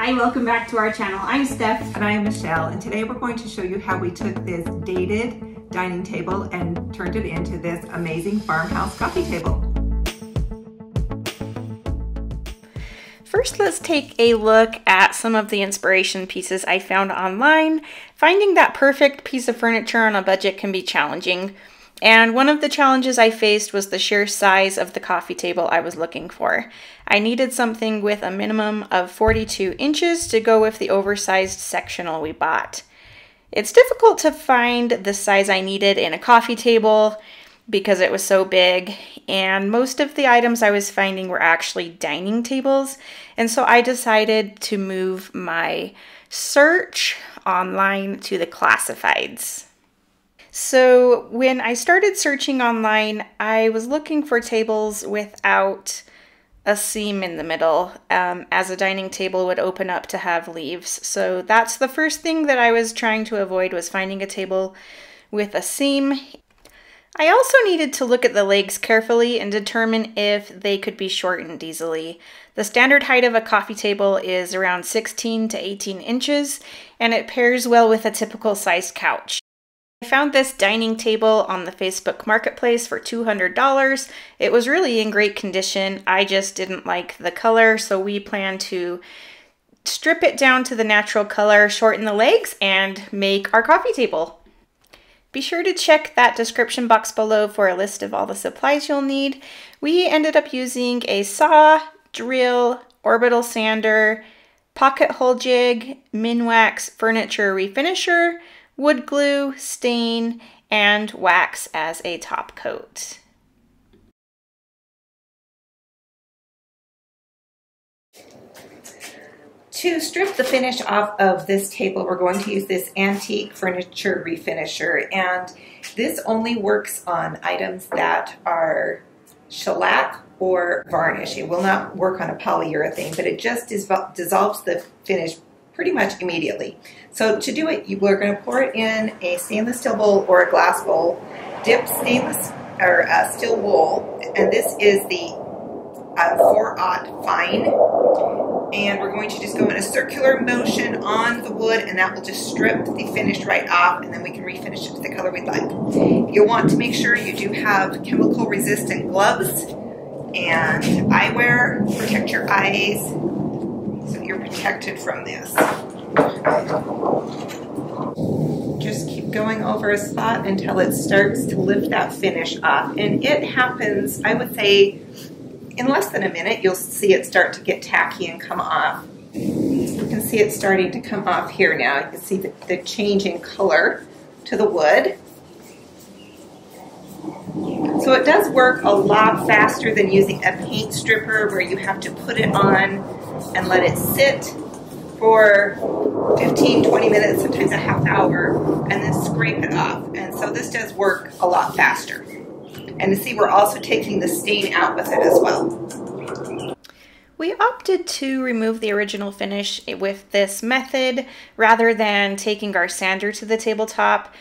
Hi, welcome back to our channel. I'm Steph. And I'm Michelle, and today we're going to show you how we took this dated dining table and turned it into this amazing farmhouse coffee table. First, let's take a look at some of the inspiration pieces I found online. Finding that perfect piece of furniture on a budget can be challenging, and one of the challenges I faced was the sheer size of the coffee table I was looking for. I needed something with a minimum of 42 inches to go with the oversized sectional we bought. It's difficult to find the size I needed in a coffee table because it was so big, and most of the items I was finding were actually dining tables, and so I decided to move my search online to the classifieds. So when I started searching online, I was looking for tables without a seam in the middle, as a dining table would open up to have leaves. So that's the first thing that I was trying to avoid, was finding a table with a seam. I also needed to look at the legs carefully and determine if they could be shortened easily. The standard height of a coffee table is around 16 to 18 inches, and it pairs well with a typical sized couch. I found this dining table on the Facebook Marketplace for $200. It was really in great condition. I just didn't like the color, so we plan to strip it down to the natural color, shorten the legs, and make our coffee table. Be sure to check that description box below for a list of all the supplies you'll need. We ended up using a saw, drill, orbital sander, pocket hole jig, Minwax furniture refinisher, wood glue, stain, and wax as a top coat. To strip the finish off of this table, we're going to use this antique furniture refinisher, and this only works on items that are shellac or varnish. It will not work on a polyurethane, but it just dissolves the finish pretty much immediately. So to do it, we're going to pour it in a stainless steel bowl or a glass bowl, dip stainless or steel wool, and this is the 4/0 fine, and we're going to just go in a circular motion on the wood, and that will just strip the finish right off, and then we can refinish it to the color we'd like. You'll want to make sure you do have chemical resistant gloves and eyewear. Protect your eyes so you're protected from this. Just keep going over a spot until it starts to lift that finish off, and it happens, I would say, in less than a minute. You'll see it start to get tacky and come off. You can see it starting to come off here now. You can see the change in color to the wood. So it does work a lot faster than using a paint stripper, where you have to put it on and let it sit for 15, 20 minutes, sometimes a half hour, and then scrape it off. And so this does work a lot faster. And to see, we're also taking the stain out with it as well. We opted to remove the original finish with this method rather than taking our sander to the tabletop.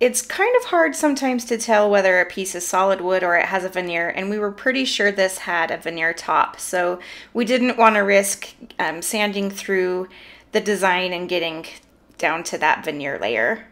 It's kind of hard sometimes to tell whether a piece is solid wood or it has a veneer, and we were pretty sure this had a veneer top, so we didn't want to risk sanding through the design and getting down to that veneer layer.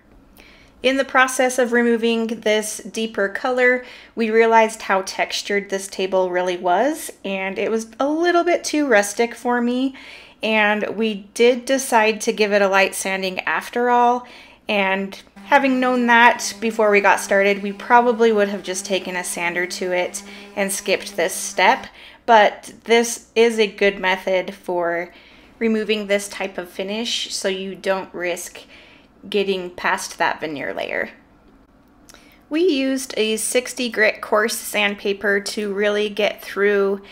In the process of removing this deeper color, we realized how textured this table really was, and it was a little bit too rustic for me, and we did decide to give it a light sanding after all. And having known that before we got started, we probably would have just taken a sander to it and skipped this step, but this is a good method for removing this type of finish so you don't risk getting past that veneer layer. We used a 60 grit coarse sandpaper to really get through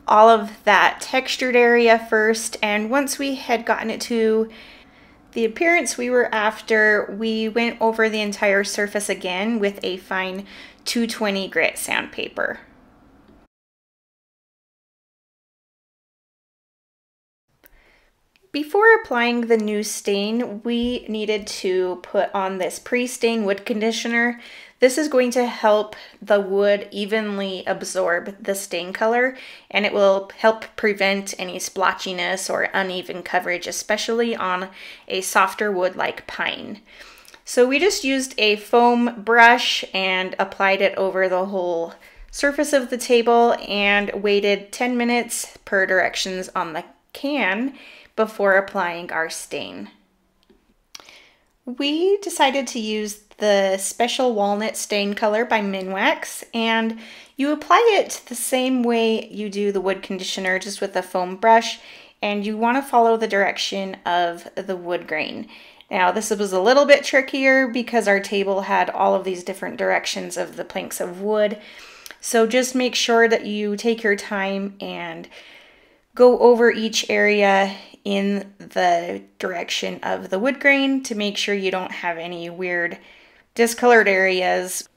all of that textured area first, and once we had gotten it to the appearance we were after, we went over the entire surface again with a fine 220 grit sandpaper. Before applying the new stain, we needed to put on this pre-stain wood conditioner. This is going to help the wood evenly absorb the stain color, and it will help prevent any splotchiness or uneven coverage, especially on a softer wood like pine. So we just used a foam brush and applied it over the whole surface of the table and waited 10 minutes per directions on the can before applying our stain. We decided to use the Special Walnut Stain Color by Minwax, and you apply it the same way you do the wood conditioner, just with a foam brush, and you want to follow the direction of the wood grain. Now, this was a little bit trickier because our table had all of these different directions of the planks of wood. So just make sure that you take your time and go over each area in the direction of the wood grain to make sure you don't have any weird discolored areas.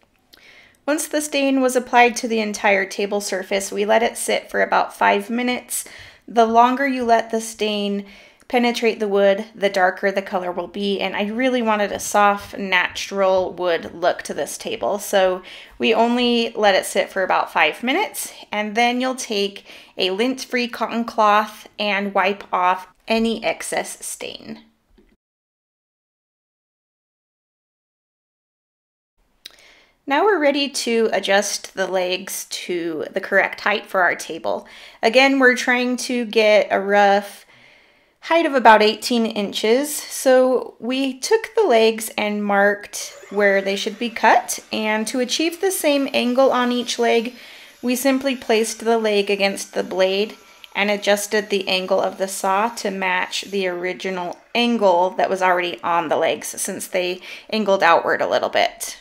Once the stain was applied to the entire table surface, we let it sit for about 5 minutes. The longer you let the stain penetrate the wood, the darker the color will be, and I really wanted a soft, natural wood look to this table, so we only let it sit for about 5 minutes, and then you'll take a lint-free cotton cloth and wipe off any excess stain. Now we're ready to adjust the legs to the correct height for our table. Again, we're trying to get a rough height of about 18 inches. So we took the legs and marked where they should be cut. And to achieve the same angle on each leg, we simply placed the leg against the blade and adjusted the angle of the saw to match the original angle that was already on the legs, since they angled outward a little bit.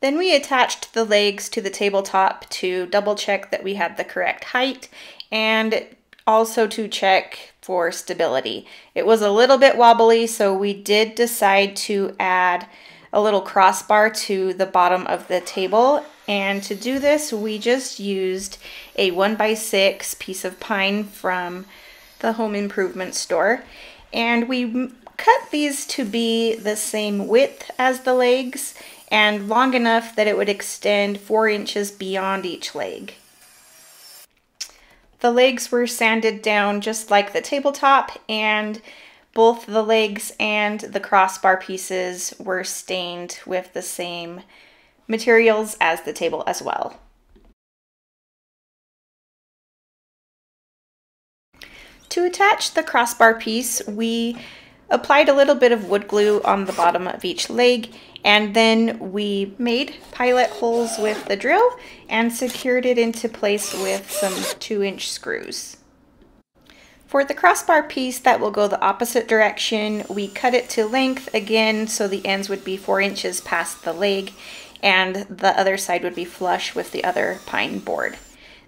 Then we attached the legs to the tabletop to double check that we had the correct height, and also to check for stability. It was a little bit wobbly, so we did decide to add a little crossbar to the bottom of the table. And to do this, we just used a 1x6 piece of pine from the home improvement store. And we cut these to be the same width as the legs and long enough that it would extend 4 inches beyond each leg. The legs were sanded down just like the tabletop, and both the legs and the crossbar pieces were stained with the same materials as the table as well. To attach the crossbar piece, we applied a little bit of wood glue on the bottom of each leg, and then we made pilot holes with the drill and secured it into place with some 2-inch screws. For the crossbar piece that will go the opposite direction, we cut it to length again so the ends would be 4 inches past the leg and the other side would be flush with the other pine board.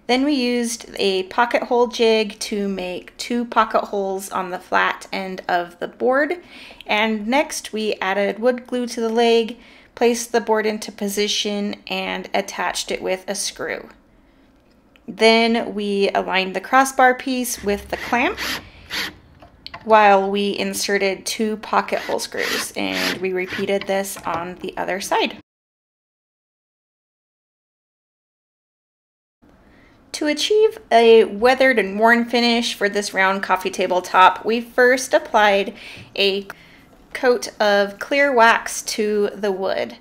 Then we used a pocket hole jig to make 2 pocket holes on the flat end of the board. And next we added wood glue to the leg, placed the board into position, and attached it with a screw. Then we aligned the crossbar piece with the clamp while we inserted 2 pocket hole screws, and we repeated this on the other side. To achieve a weathered and worn finish for this round coffee table top, we first applied a coat of clear wax to the wood.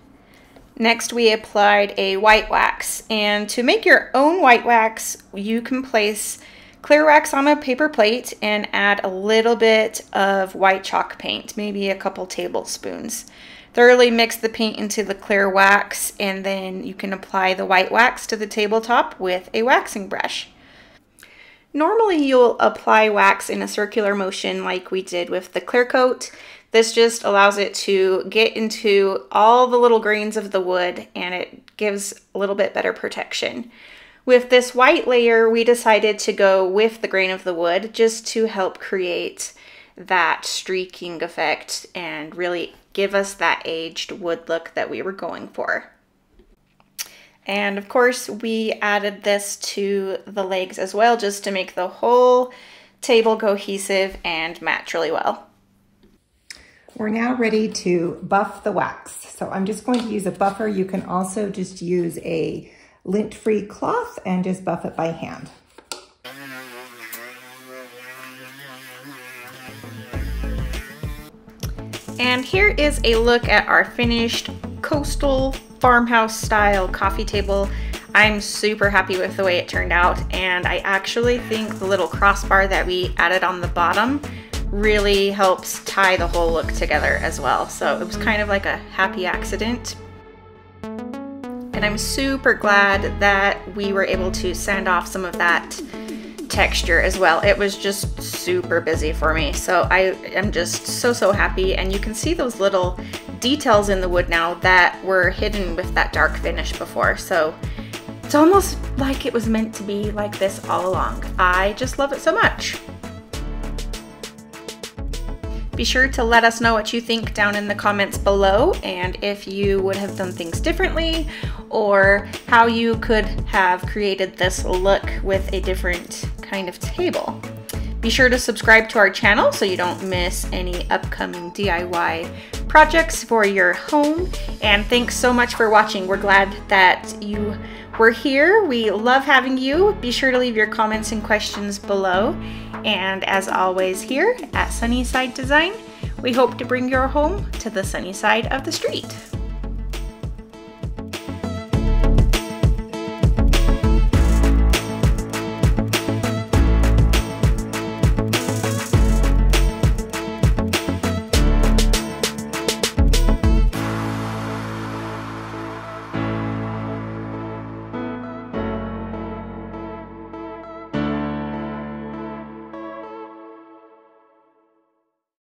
Next, we applied a white wax, and to make your own white wax, you can place clear wax on a paper plate and add a little bit of white chalk paint, maybe a couple tablespoons. Thoroughly mix the paint into the clear wax, and then you can apply the white wax to the tabletop with a waxing brush. Normally you'll apply wax in a circular motion like we did with the clear coat. This just allows it to get into all the little grains of the wood, and it gives a little bit better protection. With this white layer, we decided to go with the grain of the wood just to help create that streaking effect and really give us that aged wood look that we were going for. And of course, we added this to the legs as well, just to make the whole table cohesive and match really well. We're now ready to buff the wax. So I'm just going to use a buffer. You can also just use a lint-free cloth and just buff it by hand. And here is a look at our finished coastal farmhouse style coffee table. I'm super happy with the way it turned out, and I actually think the little crossbar that we added on the bottom really helps tie the whole look together as well. So it was kind of like a happy accident. And I'm super glad that we were able to sand off some of that texture as well. It was just super busy for me. So I am just so happy, and you can see those little details in the wood now that were hidden with that dark finish before. So it's almost like it was meant to be like this all along. I just love it so much. Be sure to let us know what you think down in the comments below, and if you would have done things differently or how you could have created this look with a different kind of table. Be sure to subscribe to our channel so you don't miss any upcoming DIY projects for your home. And thanks so much for watching. We're glad that you were here. We love having you. Be sure to leave your comments and questions below. And as always, here at Sunnyside Design, we hope to bring your home to the sunny side of the street.